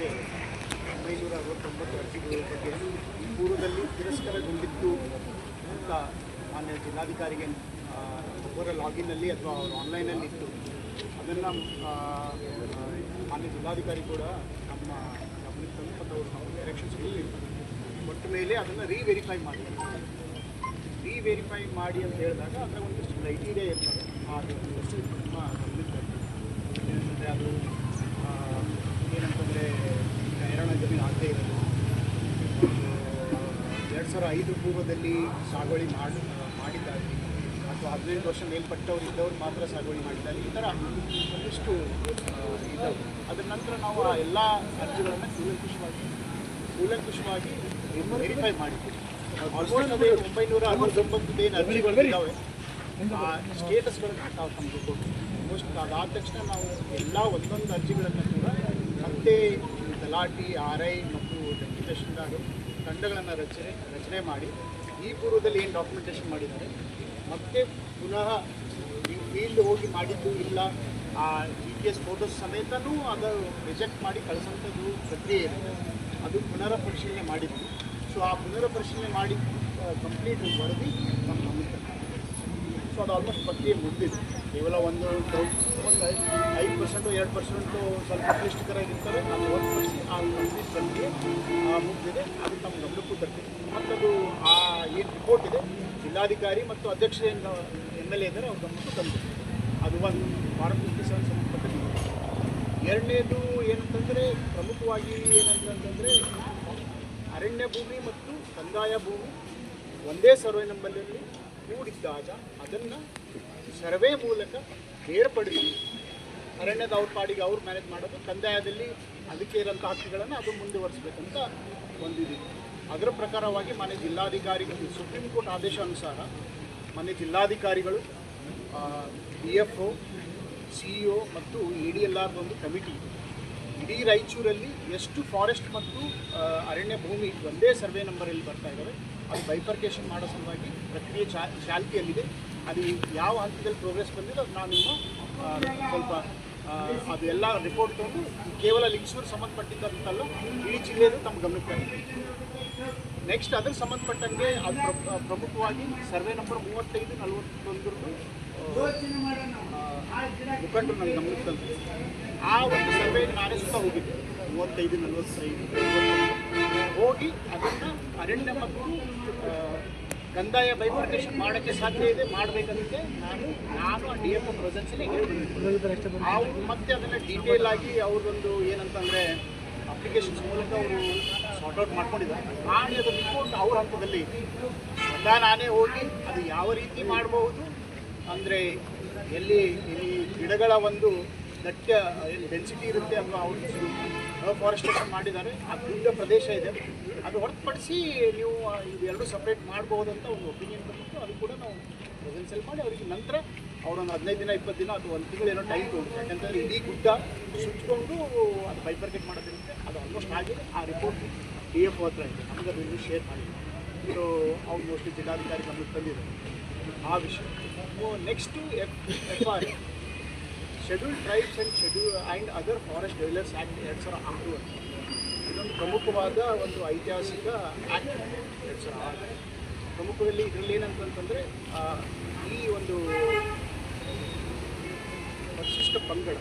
ಬಗ್ಗೆ 969 ಅರ್ಜಿಗಳ ಬಗ್ಗೆ ಈ ಪೂರ್ವದಲ್ಲಿ ತಿರಸ್ಕಾರಗೊಂಡಿತ್ತು ಅಂತ ಮಾನ್ಯ ಜಿಲ್ಲಾಧಿಕಾರಿಗೆ ಅವರ ಲಾಗಿನ್ನಲ್ಲಿ ಅಥವಾ ಅವರ ಆನ್ಲೈನಲ್ಲಿ ಇತ್ತು. ಅದನ್ನು ಮಾನ್ಯ ಜಿಲ್ಲಾಧಿಕಾರಿ ಕೂಡ ನಮ್ಮ ಗಮನಕ್ಕೆ ತಂದು ಮತ್ತು ಅವರು ನಾವು ಡೈರೆಕ್ಷನ್ಸ್ ಕೊಟ್ಟ ಮೇಲೆ ಅದನ್ನು ರೀವೆರಿಫೈ ಮಾಡಿ ಅಂತ ಹೇಳಿದಾಗ ಅದರ ಒಂದಿಷ್ಟು ಕ್ರೈಟೀರಿಯಾ ಇರ್ತದೆ. ಅದು ತುಂಬ ಗಮನಕ್ಕೆ ಏನಂತಂದರೆ ಅದು ಏನಂತಂದರೆ ಹೈರಾಣ ಜಮೀನು ಆಗದೇ ಇರೋದು, 2005 ಪೂರ್ವದಲ್ಲಿ ಸಾಗುವಳಿ ಮಾಡಿದ್ದಾರೆ ಅಥವಾ 15 ವರ್ಷ ಮೇಲ್ಪಟ್ಟವ್ರು ಇದ್ದವ್ರು ಮಾತ್ರ ಸಾಗುವಳಿ ಮಾಡಿದ್ದಾರೆ. ಈ ಥರ ಒಂದಿಷ್ಟು ಇದ್ದಾವೆ. ಅದರ ನಂತರ ನಾವು ಆ ಎಲ್ಲ ಅರ್ಜಿಗಳನ್ನು ಕೂಲಂಕುಷವಾಗಿ ವೆರಿಫೈ ಮಾಡಿದ್ವಿ. ಆಲ್ಮೋಸ್ಟ್ ಅದೇ 969 ಏನು ಅರ್ಜಿಗಳಿದ್ದಾವೆ ಆ ಸ್ಟೇಟಸ್ಗಳನ್ನು ನಾವು ತಮಗೆ ಕೊಟ್ಟು ಆಲ್ಮೋಸ್ಟ್ ಅದಾದ ತಕ್ಷಣ ನಾವು ಎಲ್ಲ ಒಂದೊಂದು ಅರ್ಜಿಗಳನ್ನು ಕೂಡ ಮತ್ತೆ ತಲಾಟಿ RI ಮತ್ತು ಡೆಪ್ಟಿ ತಹಶೀಲ್ದಾರ್ ತಂಡಗಳನ್ನು ರಚನೆ ಮಾಡಿ ಈ ಪೂರ್ವದಲ್ಲಿ ಏನು ಡಾಕ್ಯುಮೆಂಟೇಷನ್ ಮಾಡಿದ್ದಾರೆ ಮತ್ತೆ ಪುನಃ ಫೀಲ್ಡ್ ಹೋಗಿ ಮಾಡಿದ್ದು ಇಲ್ಲ ಆ GPS ಫೋಟೋಸ್ ಸಮೇತನೂ ಅದು ರಿಜೆಕ್ಟ್ ಮಾಡಿ ಕಳಿಸೋಂಥದ್ದು ಪ್ರಕ್ರಿಯೆ ಇದೆ. ಅದು ಪುನರ ಪರಿಶೀಲನೆ ಮಾಡಿದ್ವಿ. ಸೊ ಆ ಪುನರ ಪರಿಶೀಲನೆ ಮಾಡಿ ಕಂಪ್ಲೀಟ್ ವರದಿ ನಮ್ಮ ಗಮನಕ್ಕೆ. ಸೊ ಅದು ಆಲ್ಮೋಸ್ಟ್ ಪ್ರಕ್ರಿಯೆ ಮುಗಿದಿದೆ. ಕೇವಲ ಒಂದು 5% 2% ಸ್ವಲ್ಪ ಕ್ಲಿಷ್ಟಕರಾಗಿರ್ತಾರೆ. ಅದು 1% ಆ ಕಂಪ್ಲೀಟ್ ಪ್ರಕ್ರಿಯೆ ಮುಗಿದಿದೆ. ಅದು ನಮ್ಮ ಗಮನಕ್ಕೂ ತರ್ತೀವಿ. ಮತ್ತು ಅದು ಆ ಏನು ರಿಪೋರ್ಟ್ ಇದೆ ಜಿಲ್ಲಾಧಿಕಾರಿ ಮತ್ತು ಅಧ್ಯಕ್ಷರು ಏನು MLA ಇದ್ದಾರೆ ಅವ್ರ ಗಮನಕ್ಕೂ ತಂದಿದೆ. ಅದು ಒಂದು ಫಾರಂ 57 ಸಂಬಂಧಪಟ್ಟ. ಎರಡನೇದು ಏನಂತಂದರೆ ಪ್ರಮುಖವಾಗಿ ಏನಂತಂದರೆ ಅರಣ್ಯ ಭೂಮಿ ಮತ್ತು ಕಂದಾಯ ಭೂಮಿ ಒಂದೇ ಸರ್ವೆ ನಂಬರಲ್ಲಿ ಕೂಡಿದ್ದಾಗ ಅದನ್ನು ಸರ್ವೆ ಮೂಲಕ ಬೇರ್ಪಡಿಸಿ ಅರಣ್ಯದ ಅವ್ರ ಪಾಡಿಗೆ ಅವ್ರು ಮ್ಯಾನೇಜ್ ಮಾಡೋದು, ಕಂದಾಯದಲ್ಲಿ ಅದಕ್ಕೆ ಇರೋಂಥ ಹಕ್ಕುಗಳನ್ನು ಅದು ಮುಂದುವರಿಸಬೇಕಂತ ಒಂದಿದೆ. ಅದರ ಪ್ರಕಾರವಾಗಿ ಮಾನ್ಯ ಜಿಲ್ಲಾಧಿಕಾರಿಗಳು ಸುಪ್ರೀಂ ಕೋರ್ಟ್ ಆದೇಶ ಅನುಸಾರ ಮಾನ್ಯ ಜಿಲ್ಲಾಧಿಕಾರಿಗಳು DFO CEO ಮತ್ತು ADLR ಒಂದು ಕಮಿಟಿ ಇಡೀ ರಾಯಚೂರಲ್ಲಿ ಎಷ್ಟು ಫಾರೆಸ್ಟ್ ಮತ್ತು ಅರಣ್ಯ ಭೂಮಿ ಒಂದೇ ಸರ್ವೆ ನಂಬರಲ್ಲಿ ಬರ್ತಾ ಇದ್ದಾವೆ ಅದು ಬೈಫರ್ಕೇಷನ್ ಮಾಡೋ ಸಲುವಾಗಿ ಪ್ರಕ್ರಿಯೆ ಚಾಲ್ತಿಯಲ್ಲಿದೆ. ಅದು ಯಾವ ಹಂತದಲ್ಲಿ ಪ್ರೋಗ್ರೆಸ್ ಬಂದಿದೆ ನಾನು ನಿಮ್ಮ ಸ್ವಲ್ಪ ಅದು ಎಲ್ಲ ರಿಪೋರ್ಟ್ ತೊಗೊಂಡು ಕೇವಲ ಲಿಂಗಸೂರು ಸಂಬಂಧಪಟ್ಟಿದ್ದಂತಲ್ಲ ಇಡೀ ಜಿಲ್ಲೆಯದು ತಮ್ಮ ಗಮನಕ್ಕೆ ಬಂದಿದೆ. ನೆಕ್ಸ್ಟ್ ಅದಕ್ಕೆ ಸಂಬಂಧಪಟ್ಟಂಗೆ ಅದು ಪ್ರಮುಖವಾಗಿ ಸರ್ವೆ ನಂಬರ್ 35-41 ಮುಖಂಡರು ನನ್ನ ಗಮನಕ್ಕೆ ತಂದಿದೆ. ಆ ಒಂದು ಸರ್ವೆಗೆ ನಾನೇ ಸುತ್ತ ಹೋಗಿದ್ದೆ 35-45 ಹೋಗಿ ಅದನ್ನು ಅರಣ್ಯ ಮತ್ತು ಕಂದಾಯ ಬೈಫರ್ಕೇಷನ್ ಮಾಡೋಕ್ಕೆ ಸಾಧ್ಯ ಇದೆ ಮಾಡಬೇಕಂತೆ ನಾನು DFO ಪ್ರೆಸೆನ್ಸಲ್ಲಿ ಅವರು ಮತ್ತೆ ಅದನ್ನು ಡೀಟೇಲ್ ಆಗಿ ಅವ್ರದ್ದೊಂದು ಏನಂತಂದರೆ ಅಪ್ಲಿಕೇಶನ್ಸ್ ಮೂಲಕ ಅವರು ಸಾರ್ಟ್ ಔಟ್ ಮಾಡ್ಕೊಂಡಿದ್ದಾರೆ. ಮಾಡಿ ಅದು ರಿಪೋರ್ಟ್ ಅವ್ರ ಹಂತದಲ್ಲಿ ಸ್ವತಃ ನಾನೇ ಹೋಗಿ ಅದು ಯಾವ ರೀತಿ ಮಾಡಬಹುದು ಅಂದರೆ ಎಲ್ಲಿ ಈ ಗಿಡಗಳ ಒಂದು ದಟ್ಟ ಏನು ಡೆನ್ಸಿಟಿ ಇರುತ್ತೆ ಅಥವಾ ಅವರು ಫಾರೆಸ್ಟೇಷನ್ ಮಾಡಿದ್ದಾರೆ ಆ ದೊಡ್ಡ ಪ್ರದೇಶ ಇದೆ ಅದು ಹೊರತುಪಡಿಸಿ ನೀವು ಇವೆರಡು ಸಪ್ರೇಟ್ ಮಾಡ್ಬೋದಂತ ಒಂದು ಒಪಿನಿಯನ್ ಬಂದಿತ್ತು. ಅದು ಕೂಡ ನಾವು ಪ್ರೆಸೆನ್ಸಲ್ಲಿ ಮಾಡಿ ಅವರಿಗೆ ನಂತರ ಅವರೊಂದು 15 ದಿನ 20 ದಿನ ಅಥವಾ 1 ತಿಂಗಳು ಏನೋ ಟೈಮ್ ತೊಗೊಂಡು ಯಾಕಂತಂದರೆ ಇಡೀ ಗುಡ್ಡ ಸುತ್ತಕೊಂಡು ಅದು ಬೈಫರ್ಕೇಟ್ ಮಾಡೋದ್ರಿಂದ ಅದು ಆಲ್ಮೋಸ್ಟ್ ಆಗಿದೆ. ಆ ರಿಪೋರ್ಟ್ DFO ಹತ್ರ ಇದೆ, ನಮಗೆ ಅದು ಇನ್ನೂ ಶೇರ್ ಮಾಡಿಲ್ಲ. ಸೊ ಅವ್ರು ಮೋಸ್ಟ್ಲಿ ಜಿಲ್ಲಾಧಿಕಾರಿ ಗಮನಕ್ಕೆ ತಂದಿದ್ದಾರೆ ಆ ವಿಷಯ. Next FR scheduled tribes and other forest develops act 2006 ಇದೊಂದು ಪ್ರಮುಖವಾದ ಒಂದು ಐತಿಹಾಸಿಕ ಆ್ಯಕ್ಟ್ 2006. ಪ್ರಮುಖದಲ್ಲಿ ಇದರಲ್ಲಿ ಏನಂತಂತಂದರೆ ಈ ಒಂದು ಪರಿಶಿಷ್ಟ ಪಂಗಡ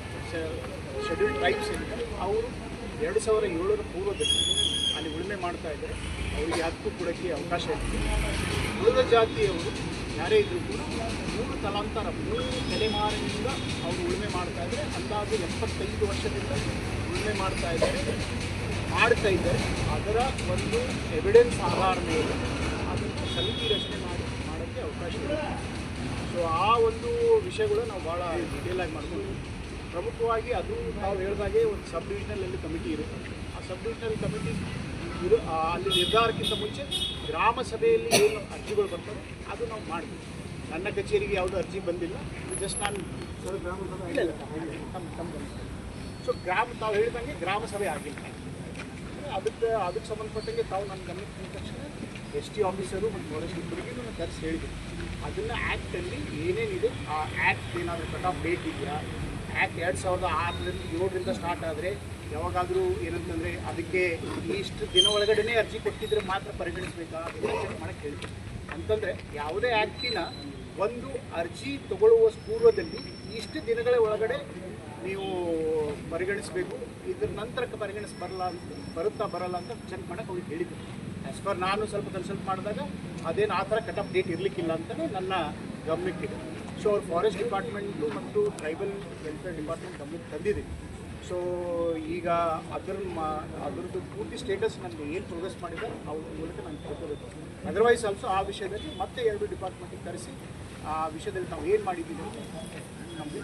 ಶೆಡ್ಯೂಲ್ಡ್ ಟ್ರೈಬ್ಸ್ ಏನಿದೆ ಅವರು 2007 ಪೂರ್ವದಲ್ಲಿ ಅಲ್ಲಿ ಉಳುಮೆ ಮಾಡ್ತಾ ಇದ್ದಾರೆ. ಅವರಿಗೆ ಹಕ್ಕು ಕೊಡೋಕ್ಕೆ ಅವಕಾಶ ಇದೆ. ಉಳಿದ ಜಾತಿಯವರು ಯಾರೇ ಇದ್ದರೂ ಕೂಡ 3 ತಲೆಮಾರಿನಿಂದ ಅವರು ಉಳುಮೆ ಮಾಡ್ತಾ ಇದ್ದಾರೆ. ಅಂದಾಜು 75 ವರ್ಷದಿಂದ ಉಳುಮೆ ಮಾಡ್ತಾ ಇದ್ದಾರೆ. ಅದರ ಒಂದು ಎವಿಡೆನ್ಸ್ ಆಧಾರ ಮೇಲೆ ಅದನ್ನು ಸಮಿತಿ ರಚನೆ ಮಾಡೋಕ್ಕೆ ಅವಕಾಶ ಇದೆ. ಸೊ ಆ ಒಂದು ವಿಷಯಗಳು ನಾವು ಭಾಳ ಡೀಟೇಲಾಗಿ ಮಾಡ್ಬೋದು. ಪ್ರಮುಖವಾಗಿ ಅದು ನಾವು ಹೇಳಿದಾಗೆ ಒಂದು ಸಬ್ ಡಿವಿಷನಲ್ ಕಮಿಟಿ ಇರುತ್ತೆ. ಆ ಸಬ್ ಡಿವಿಷನಲ್ ಕಮಿಟಿ ಅಲ್ಲಿ ನಿರ್ಧಾರಕ್ಕಿಂತ ಮುಂಚೆ ಗ್ರಾಮ ಸಭೆಯಲ್ಲಿ ಏನು ಅರ್ಜಿಗಳು ಬರ್ತವೆ ಅದು ನಾವು ಮಾಡ್ತೀವಿ. ನನ್ನ ಕಚೇರಿಗೆ ಯಾವುದೂ ಅರ್ಜಿ ಬಂದಿಲ್ಲ, ಜಸ್ಟ್ ನಾನು ಇಲ್ಲ ಸೊ ತಾವು ಹೇಳಿದಂಗೆ ಗ್ರಾಮ ಸಭೆ ಆಗಿಲ್ಲ. ಅದಕ್ಕೆ ಸಂಬಂಧಪಟ್ಟಂಗೆ ತಾವು ನನ್ನ ಗಮನಕ್ಕೆ ಬಂದ ತಕ್ಷಣ ST ಆಫೀಸರು ಮತ್ತು ಫಾರೆಸ್ಟ್ ಇಬ್ಬರಿಗೂ ನಾನು ಕರೆಸಿ ಹೇಳಿದ್ದೀನಿ. ಅದನ್ನು ಆ್ಯಕ್ಟಲ್ಲಿ ಏನೇನಿದೆ ಆ ಆ್ಯಕ್ಟ್ ಏನಾದರೂ ಕಟ್ ಆಫ್ ಡೇಟ್ ಇದೆಯಾ, ಆ್ಯಕ್ಟ್ 2006 7 ಸ್ಟಾರ್ಟ್ ಆದರೆ ಯಾವಾಗಾದರೂ ಏನಂತಂದರೆ ಅದಕ್ಕೆ ಇಷ್ಟು ದಿನ ಒಳಗಡೆ ಅರ್ಜಿ ಕೊಟ್ಟಿದ್ರೆ ಮಾತ್ರ ಪರಿಗಣಿಸಬೇಕಾ ಚೆಕ್ ಮಾಡೋಕ್ಕೆ ಹೇಳ್ತೀವಿ. ಅಂತಂದರೆ ಯಾವುದೇ ಆ್ಯಕ್ಟಿನ ಒಂದು ಅರ್ಜಿ ತಗೊಳ್ಳುವ ಪೂರ್ವದಲ್ಲಿ ಇಷ್ಟು ದಿನಗಳ ಒಳಗಡೆ ನೀವು ಪರಿಗಣಿಸಬೇಕು, ಇದ್ರ ನಂತರಕ್ಕೆ ಬರುತ್ತಾ ಬರಲ್ಲ ಅಂತ ಚೆಕ್ ಮಾಡೋಕ್ಕೆ ಅವ್ರಿಗೆ ಹೇಳಿದ್ರು. ಆ್ಯಸ್ ಪರ್ ನಾನು ಸ್ವಲ್ಪ ಕನ್ಸಲ್ಟ್ ಮಾಡಿದಾಗ ಅದೇನು ಆ ಥರ ಕಟ್ ಆಫ್ ಡೇಟ್ ಇರಲಿಕ್ಕಿಲ್ಲ ಅಂತಲೇ ನನ್ನ ಗಮನಕ್ಕಿದೆ. ಸೊ ಅವ್ರು ಫಾರೆಸ್ಟ್ ಡಿಪಾರ್ಟ್ಮೆಂಟು ಮತ್ತು ಟ್ರೈಬಲ್ ವೆಲ್ಫೇರ್ ಡಿಪಾರ್ಟ್ಮೆಂಟ್ ಗಮನಕ್ಕೆ ತಂದಿದೆ. ಸೊ ಈಗ ಅದರದ್ದು ಪೂರ್ತಿ ಸ್ಟೇಟಸ್ ನನಗೆ ಏನು ಪ್ರೋಗ್ರೆಸ್ ಮಾಡಿದ್ದಾರೆ ಅವ್ರ ಮೂಲಕ ನಾನು ತಿಳ್ಕೋಬೇಕು. ಅದರ್ವೈಸ್ ಆಲ್ಸೋ ಆ ವಿಷಯದಲ್ಲಿ ಮತ್ತೆ 2 ಡಿಪಾರ್ಟ್ಮೆಂಟಿಗೆ ಕರೆಸಿ ಆ ವಿಷಯದಲ್ಲಿ ನಾವು ಏನು ಮಾಡಿದ್ದೀವಿ ಅಂತ ನಮಗೆ